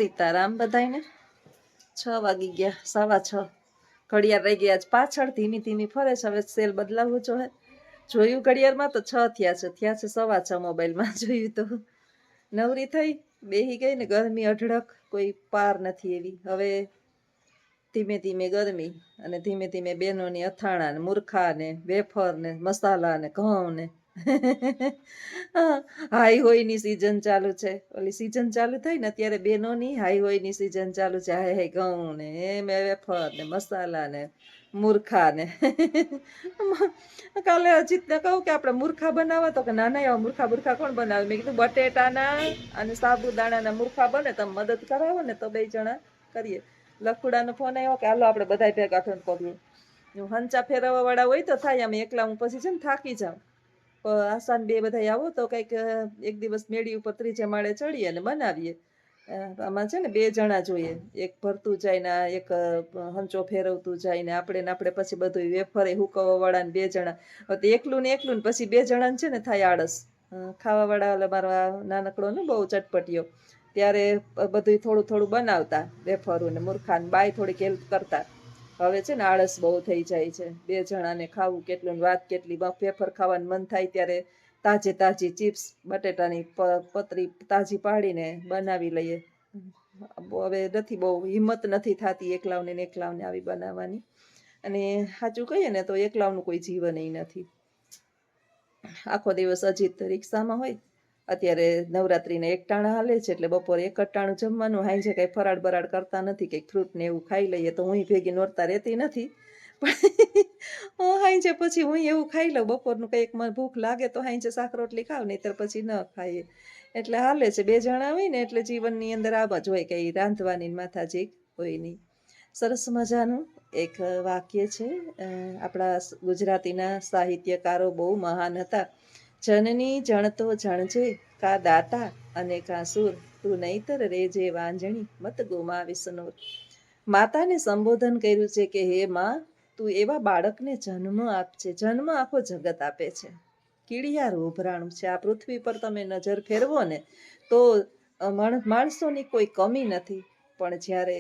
સીતારામ બધાયને 6 વાગી ગયા, 6:15 ઘડિયાળ રહી ગયા પાછળ, ધીમી ધીમી ફરે છે. હવે સેલ બદલાવવું જોઈએ. જોયું ઘડિયાળમાં તો 6 થયા છે 6:15 મોબાઈલમાં જોયું તો નવરી થઈ બેહી ગઈ ને ગરમી અઢળક કોઈ પાર નથી એવી. હવે ધીમે ધીમે ગરમી અને ધીમે ધીમે બેનોની અથાણા ને મૂર્ખા ને વેફર ને મસાલા ને ઘઉં ને હાઈ હોય ની સીઝન ચાલુ છે. ઓલી સીઝન ચાલુ થઈ ને અત્યારે બેનોની હાઈ હોય ની સીઝન ચાલુ છે. હાય હાય ઘઉં ને વેફર ને મસાલા ને મૂર્ખા ને કાલે અજીતને કહું કે આપણે મૂર્ખા બનાવવા, તો કે નાના એવા મૂર્ખા કોણ બનાવે? મેં કીધું બટેટાના અને સાબુદાણાના મૂર્ખા બને, તમે મદદ કરાવો ને તો 2 જણા કરીએ. લખુડાનો ફોન આવ્યો કે હાલો આપણે બધા ભેગા થઈને કરીએ. હંચા ફેરવવા વાળા હોય તો થાય, આમ એકલા હું પછી છે ને થાકી જાઉં. આસાન 2 બધા આવો તો કંઈક એક દિવસ મેળી ઉપર 3 માળે ચડીએ અને બનાવીએ. આમાં છે ને 2 જણા જોઈએ, એક ભરતું જાય ને એક હંચો ફેરવતું જાય ને આપણે પછી બધું વેફરે હુકવવા વાળા ને 2 જણા. હવે એકલું ને પછી 2 જણા છે ને થાય આળસ. ખાવા વાળા ઓલા મારા નાનકડો ને બહુ ચટપટીયો, ત્યારે બધું થોડું થોડું બનાવતા વેફરું ને મૂર્ખા ને બાય થોડીક હેલ્પ કરતા. હવે છે ને આળસ બહુ થઈ જાય છે. 2 જણાને ખાવું કેટલું, વાત કેટલી. વેફર ખાવાનું મન થાય ત્યારે તાજી ચિપ્સ બટેટાની પતરી તાજી પાડીને બનાવી લઈએ. હવે નથી, બહુ હિંમત નથી થતી એકલાવને આવી બનાવવાની. અને સાચું કહીએ ને તો એકલાવનું કોઈ જીવન નથી. આખો દિવસ અજીત રિક્ષામાં હોય. અત્યારે નવરાત્રીને 1 ટાણા હાલે છે એટલે બપોરે 1 ટાણું જમવાનું. હાઈ કઈ ફરાળ બરાળ કરતા નથી, કંઈક ફ્રૂટ ને એવું ખાઈ લઈએ. તો હું ભેગી નોરતા રહેતી નથી, પણ હાઈ પછી હું એવું ખાઈ લઉં. બપોરનું કંઈક મને ભૂખ લાગે તો હાઈ શાક રોટલી ખાવ, નહીતર પછી ન ખાઈએ. એટલે હાલે છે. 2 જણા હોય ને એટલે જીવનની અંદર આવા જ હોય, કઈ રાંધવાની માથાજી હોય નહીં. સરસ મજાનું એક વાક્ય છે. આપણા ગુજરાતીના સાહિત્યકારો બહુ મહાન હતા. જનની જણતો જણજે, કા દાતા અને કા સુર, તું નહીતર રેજે વાંજણી, મત ગુમાવીશ નૂર. માતાને સંબોધન કર્યું છે કે હે માં, તું એવા બાળકને જન્મ આપજે. જન્મ આખો જગત આપે છે. કીડિયાર ઉભરાણું છે. આ પૃથ્વી પર તમે નજર ફેરવો ને તો માણસોની કોઈ કમી નથી. પણ જ્યારે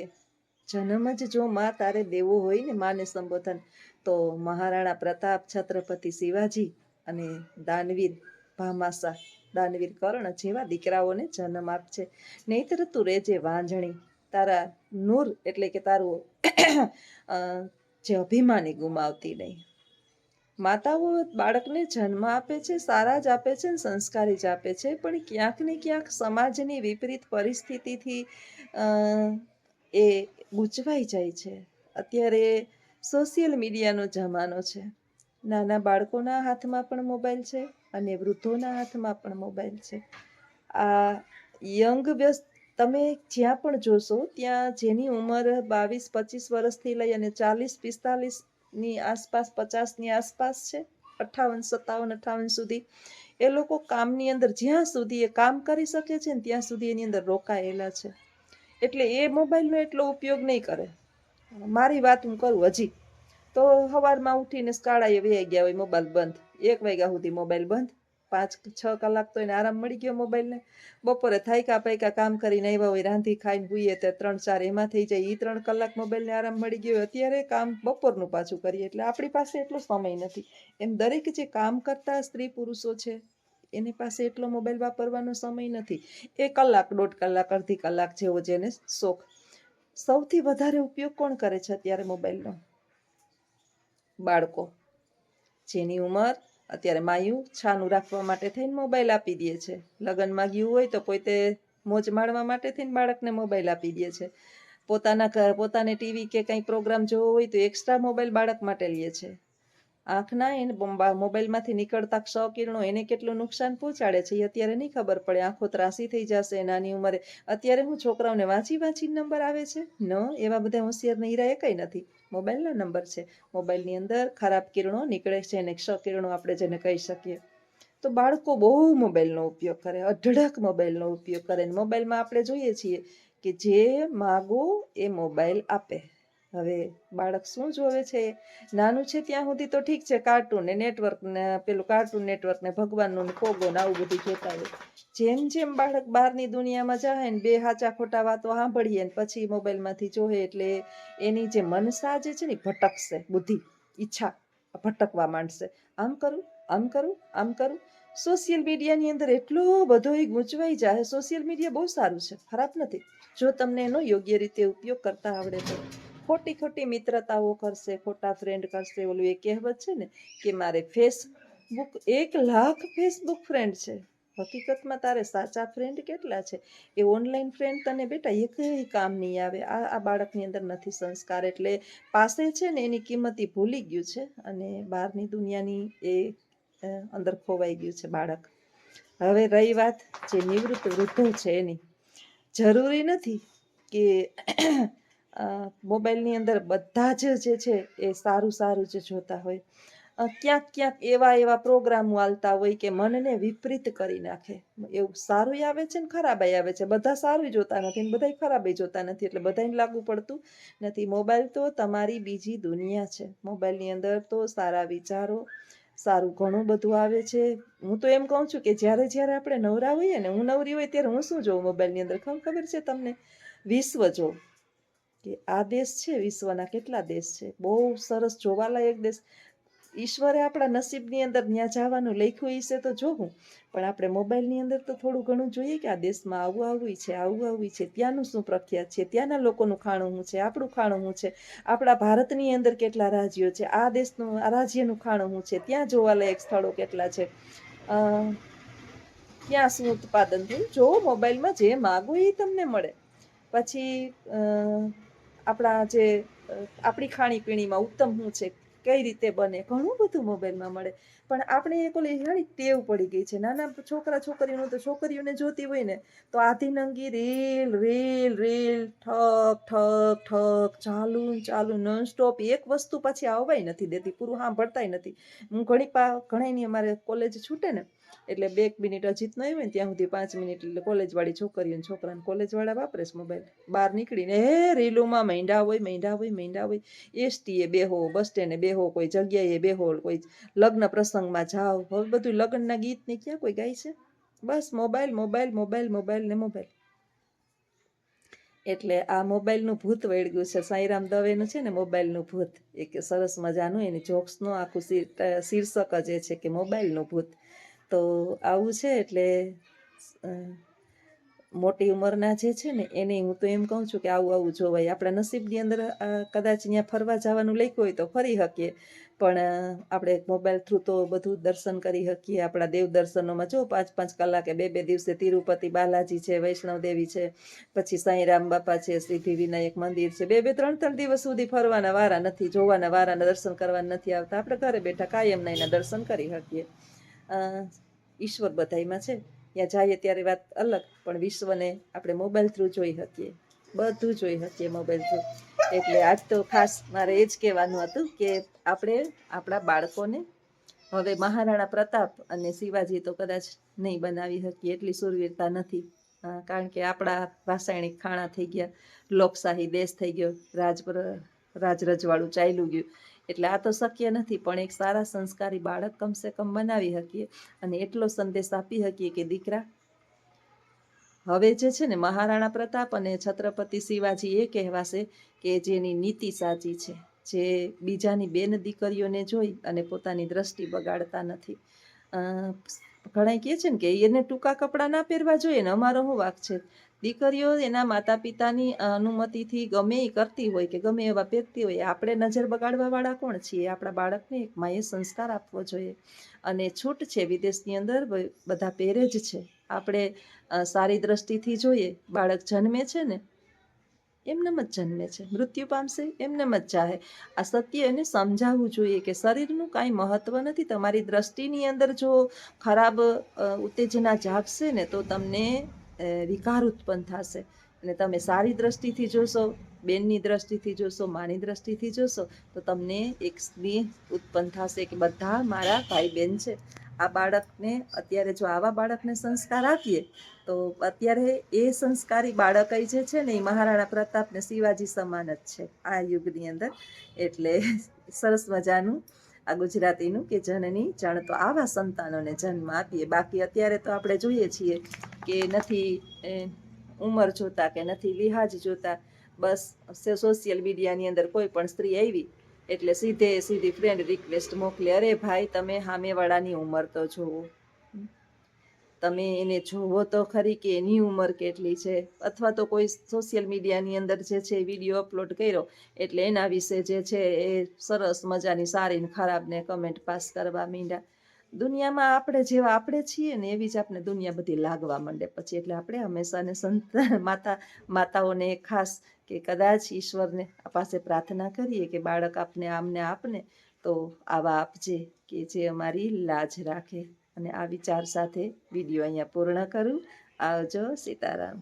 જન્મ જ જો માં તારે દેવો હોય ને, માને સંબોધન, તો મહારાણા પ્રતાપ, છત્રપતિ શિવાજી અને દાનવીર ભામાસા, દાનવીર કર્ણ જેવા દીકરાઓને જન્મ આપશે. નહીતર તું રેજે વાંજણી, તારા નૂર એટલે કે તારું જે અભિમાની ગુમાવતી નહીં. માતાઓ બાળકને જન્મ આપે છે, સારા જ આપે છે, સંસ્કારી જ આપે છે. પણ ક્યાંક ને ક્યાંક સમાજની વિપરીત પરિસ્થિતિથી એ ગૂંચવાઈ જાય છે. અત્યારે સોશિયલ મીડિયાનો જમાનો છે. નાના બાળકોના હાથમાં પણ મોબાઈલ છે અને વૃદ્ધોના હાથમાં પણ મોબાઈલ છે. આ યંગ વ્યસ્ત તમે જ્યાં પણ જોશો ત્યાં જેની ઉંમર 22-25 વર્ષથી લઈ અને 40-45ની આસપાસ, 50ની આસપાસ છે, 58-57-58 સુધી, એ લોકો કામની અંદર જ્યાં સુધી એ કામ કરી શકે છે ને ત્યાં સુધી એની અંદર રોકાયેલા છે. એટલે એ મોબાઈલનો એટલો ઉપયોગ નહીં કરે. મારી વાત હું કરું, હજી તો સવારમાં ઉઠીને શાળાએ વહી ગયા હોય, મોબાઈલ બંધ. 1 વાગ્યા સુધી મોબાઈલ બંધ. 5-6 કલાક તો એને આરામ મળી ગયો મોબાઈલને. બપોરે થાયકા પાયકા કામ કરીને આવ્યા હોય, રાંધી ખાઈને હુઈએ તો 3-4 એમાં થઈ જાય. એ 3 કલાક મોબાઈલને આરામ મળી ગયો. અત્યારે કામ બપોરનું પાછું કરીએ એટલે આપણી પાસે એટલો સમય નથી. એમ દરેક જે કામ કરતા સ્ત્રી પુરુષો છે એની પાસે એટલો મોબાઈલ વાપરવાનો સમય નથી. 1 કલાક, 1.5 કલાક, અડધી કલાક જેવો જેને શોખ. સૌથી વધારે ઉપયોગ કોણ કરે છે અત્યારે મોબાઈલનો? બાળકો. જેની ઉંમર અત્યારે માયું છાનું રાખવા માટે થઈને મોબાઈલ આપી દે છે. લગ્નમાં ગયું હોય તો પોતે મોજ માણવા માટે થઈને બાળકને મોબાઈલ આપી દે છે. પોતાને ટીવી કે કંઈ પ્રોગ્રામ જોવો હોય તો એક્સ્ટ્રા મોબાઈલ બાળક માટે લે છે. આંખના એને મોબાઈલમાંથી નીકળતા ક્ષકિરણો એને કેટલું નુકસાન પહોંચાડે છે એ અત્યારે નહીં ખબર પડે. આંખો ત્રાસી થઈ જશે નાની ઉંમરે. અત્યારે હું છોકરાઓને વાંચી નંબર આવે છે? ન, એવા બધા હોશિયાર નહીં કંઈ નથી. મોબાઈલના નંબર છે. મોબાઈલની અંદર ખરાબ કિરણો નીકળે છે અને ક્ષકિરણો આપણે જેને કહી શકીએ. તો બાળકો બહુ મોબાઈલનો ઉપયોગ કરે, અઢળક મોબાઈલનો ઉપયોગ કરે. મોબાઈલમાં આપણે જોઈએ છીએ કે જે માગો એ મોબાઈલ આપે. હવે બાળક શું જોવે છે, નાનું છે ત્યાં સુધી તો ઠીક છે, કાર્ટૂન ને નેટવર્ક ને પેલું કાર્ટૂન નેટવર્ક ને ભગવાનનું ને પોગો ને આવું બધું જોતા હોય. જેમ જેમ બાળક બહારની દુનિયામાં જાય ને બે હાચા ખોટા વાતો સાંભળીએ ને પછી મોબાઈલમાંથી જોવે એટલે એની જે મનસા જે છે ને ભટકશે, બુદ્ધિ ઈચ્છા ભટકવા માંડશે. આમ કરું આમ કરું આમ કરું. સોશિયલ મીડિયાની અંદર એટલો બધો ગૂંચવાઈ જાય. સોશિયલ મીડિયા બહુ સારું છે, ખરાબ નથી, જો તમને એનો યોગ્ય રીતે ઉપયોગ કરતા આવડે તો. ખોટી ખોટી મિત્રતાઓ કરશે, ખોટા ફ્રેન્ડ કરશે. ઓલું એ કહેવત છે ને કે મારે ફેસબુક 1,00,000 ફેસબુક ફ્રેન્ડ છે, હકીકતમાં તારે સાચા ફ્રેન્ડ કેટલા છે? એ ઓનલાઈન ફ્રેન્ડ તને બેટા એક કામ નહીં આવે. આ બાળકની અંદર નથી સંસ્કાર, એટલે પાસે છે ને એની કિંમતી ભૂલી ગયું છે અને બહારની દુનિયાની એ અંદર ખોવાઈ ગયું છે બાળક. હવે રહી વાત જે નિવૃત્ત વૃદ્ધો છે એની, જરૂરી નથી કે મોબાઈલની અંદર બધા જ જે છે એ સારું સારું જ જોતા હોય. ક્યાંક ક્યાંક એવા પ્રોગ્રામો આવતા હોય કે મનને વિપરીત કરી નાખે. એવું સારું આવે છે ને ખરાબ આવે છે. બધા સારું જોતા નથી ને બધા ખરાબ જોતા નથી, એટલે બધાને લાગુ પડતું નથી. મોબાઈલ તો તમારી બીજી દુનિયા છે. મોબાઈલની અંદર તો સારા વિચારો, સારું ઘણું બધું આવે છે. હું તો એમ કહું છું કે જ્યારે જ્યારે આપણે નવરા હોઈએ ને, હું નવરી હોય ત્યારે હું શું જોઉં મોબાઈલની અંદર ખબર છે તમને? વિશ્વ જોઉં કે આ દેશ છે, વિશ્વના કેટલા દેશ છે, બહુ સરસ જોવાલાયક દેશ. ઈશ્વરે આપણા નસીબની અંદર ત્યાં જવાનું લખ્યું હશે તો જોવું, પણ આપણે મોબાઈલની અંદર તો થોડું ઘણું જોઈએ કે આ દેશમાં આવું આવું છે, આવું આવું છે, ત્યાંનું શું પ્રખ્યાત છે, ત્યાંના લોકોનું ખાણું શું છે, આપણું ખાણું શું છે, આપણા ભારતની અંદર કેટલા રાજ્યો છે, આ દેશનું આ રાજ્યનું ખાણું શું છે, ત્યાં જોવાલાયક સ્થળો કેટલા છે, ત્યાં શું ઉત્પાદન થયું. જો મોબાઈલમાં જે માગો એ તમને મળે. પછી આપણા જે આપણી ખાણીપીણીમાં ઉત્તમ શું છે, કઈ રીતે બને, ઘણું બધું મોબાઈલમાં મળે. પણ આપણે એક ઓલી ઘણી ટેવ પડી ગઈ છે. નાના છોકરા છોકરીઓનું તો છોકરીઓને જોતી હોય ને તો આધી નંગી રીલ રીલ રીલ ઠક ઠક ઠક ચાલુ ચાલુ નોન સ્ટોપ. એક વસ્તુ પાછી આવવાય નથી દેતી, પૂરું સાંભળતાય નથી. હું ઘણી અમારે કોલેજ છૂટે ને એટલે 2 મિનિટ અજીત નહીં હોય ને ત્યાં સુધી 5 મિનિટ એટલે કોલેજવાળી છોકરીઓ છોકરાને કોલેજવાળા વાપરે છે મોબાઈલ. બહાર નીકળીને રીલોમાં મૈંડા હોય. એસટીએ બેહો, બસ સ્ટેન્ડે બેહો, કોઈ જગ્યાએ બેહો, કોઈ લગ્ન પ્રસંગમાં જાઓ. હવે બધું લગ્નના ગીત ને ક્યાં કોઈ ગાય છે? બસ મોબાઈલ મોબાઈલ મોબાઈલ મોબાઈલ ને મોબાઈલ. એટલે આ મોબાઈલનું ભૂત વળગ્યું છે. સાંઈરામ દવેનું છે ને મોબાઈલનું ભૂત, એક સરસ મજાનું એની જોક્સનું આખું શીર્ષક જ એ છે કે મોબાઈલનું ભૂત. તો આવું છે. એટલે મોટી ઉંમરના જે છે ને એને હું તો એમ કહું છું કે આવું જોવાય. આપણા નસીબની અંદર કદાચ ત્યાં ફરવા જવાનું લખ્યું હોય તો ફરી શકીએ, પણ આપણે મોબાઈલ થ્રુ તો બધું દર્શન કરી શકીએ. આપણા દેવ દર્શનોમાં જો 5-5 કલાકે 2-2 દિવસે તિરુપતિ બાલાજી છે, વૈષ્ણવદેવી છે, પછી સાંઈરામ બાપા છે, સિદ્ધિ વિનાયક મંદિર છે, 2-3 દિવસ સુધી ફરવાના વારા નથી, જોવાના વારાના દર્શન કરવાના નથી આવતા. આપણે ઘરે બેઠા કાયમના એના દર્શન કરી શકીએ. ઈશ્વર બધાઈમાં છે, ત્યાં જઈએ ત્યારે વાત અલગ, પણ વિશ્વને આપણે મોબાઈલ થ્રુ જોઈ શકીએ, બધું જોઈ શકીએ મોબાઈલ થ્રુ. એટલે આજ તો ખાસ મારે એ જ કહેવાનું હતું કે આપણે આપણા બાળકોને હવે મહારાણા પ્રતાપ અને શિવાજી તો કદાચ નહીં બનાવી શકીએ, એટલી શૂરવીરતા નથી. કારણ કે આપણા રાસાયણિક ખાણા થઈ ગયા, લોકશાહી દેશ થઈ ગયો, રાજ-રજવાડું ચાલ્યું ગયું, એટલે આ તો શક્ય નથી. પણ એક સારા સંસ્કારી બાળક કમસે કમ બનાવી શકીએ અને એટલો સંદેશ આપી શકીએ કે દીકરા, હવે જે છે ને મહારાણા પ્રતાપ અને છત્રપતિ શિવાજી એ કહેવાશે કે જેની નીતિ સાચી છે, જે બીજાની બેન દીકરીઓને જોઈ અને પોતાની દ્રષ્ટિ બગાડતા નથી. ઘણા કહે છે ને કે એને ટૂંકા કપડાં ના પહેરવા જોઈએ ને અમારો શું વાંક છે? દીકરીઓ એના માતા પિતાની અનુમતિથી ગમે એ કરતી હોય કે ગમે એવા પહેરતી હોય, આપણે નજર બગાડવા વાળા કોણ છીએ? આપણા બાળકને એક માએ સંસ્કાર આપવો જોઈએ. અને છૂટ છે, વિદેશની અંદર બધા પહેરે જ છે. આપણે સારી દ્રષ્ટિથી જોઈએ, બાળક જન્મે છે ને એમનેમ જ જન્મે છે, મૃત્યુ પામશે એમનેમ જ જાહે. આ સત્ય એને સમજાવવું જોઈએ કે શરીરનું કાંઈ મહત્વ નથી. તમારી દ્રષ્ટિની અંદર જો ખરાબ ઉત્તેજના જાગશે ને તો તમને વિકાર ઉત્પન્ન થશે. અને તમે સારી દ્રષ્ટિથી જોશો, બેનની દ્રષ્ટિથી જોશો, માની દ્રષ્ટિથી જોશો તો તમને એક સ્નેહ ઉત્પન્ન થશે કે બધા મારા ભાઈ બહેન છે. આ બાળકને અત્યારે જો આવા બાળકને સંસ્કાર આપીએ તો તો અત્યારે એ સંસ્કારી બાળક જે છે ને એ મહારાણા પ્રતાપ ને શિવાજી સમાન જ છે આ યુગની અંદર. એટલે સરસ મજાનું આ ગુજરાતીનું કે જનની જણ, તો આવા સંતાનોને જન્મ આપીએ. બાકી અત્યારે તો આપણે જોઈએ છીએ કે નથી ઉંમર જોતા કે નથી લિહાજ જોતા, બસ સોશિયલ મીડિયાની અંદર કોઈ પણ સ્ત્રી આવી એટલે સીધી ફ્રેન્ડ રિક્વેસ્ટ મોકલે, અરે ભાઈ તમે સામેવાળાની ઉંમર તો જોવો, તમે એને જોવો તો ખરી કે એની ઉંમર કેટલી છે. અથવા તો કોઈ સોશિયલ મીડિયાની અંદર જે છે વિડીયો અપલોડ કર્યો એટલે એના વિશે જે છે એ સરસ મજાની સારી ને ખરાબ ને કમેન્ટ પાસ કરવા માંડ્યા. દુનિયામાં આપણે જેવા આપણે છીએ ને એવી જ આપણે દુનિયા બધી લાગવા માંડે પછી. એટલે આપણે હંમેશાને માતાઓને ખાસ કે કદાચ ઈશ્વરને પાસે પ્રાર્થના કરીએ કે બાળક આપને આમને આપને તો આવા આપજે કે જે અમારી લાજ રાખે. અને આ વિચાર સાથે વિડીયો અહીંયા પૂર્ણ કરું. આવજો. સીતારામ.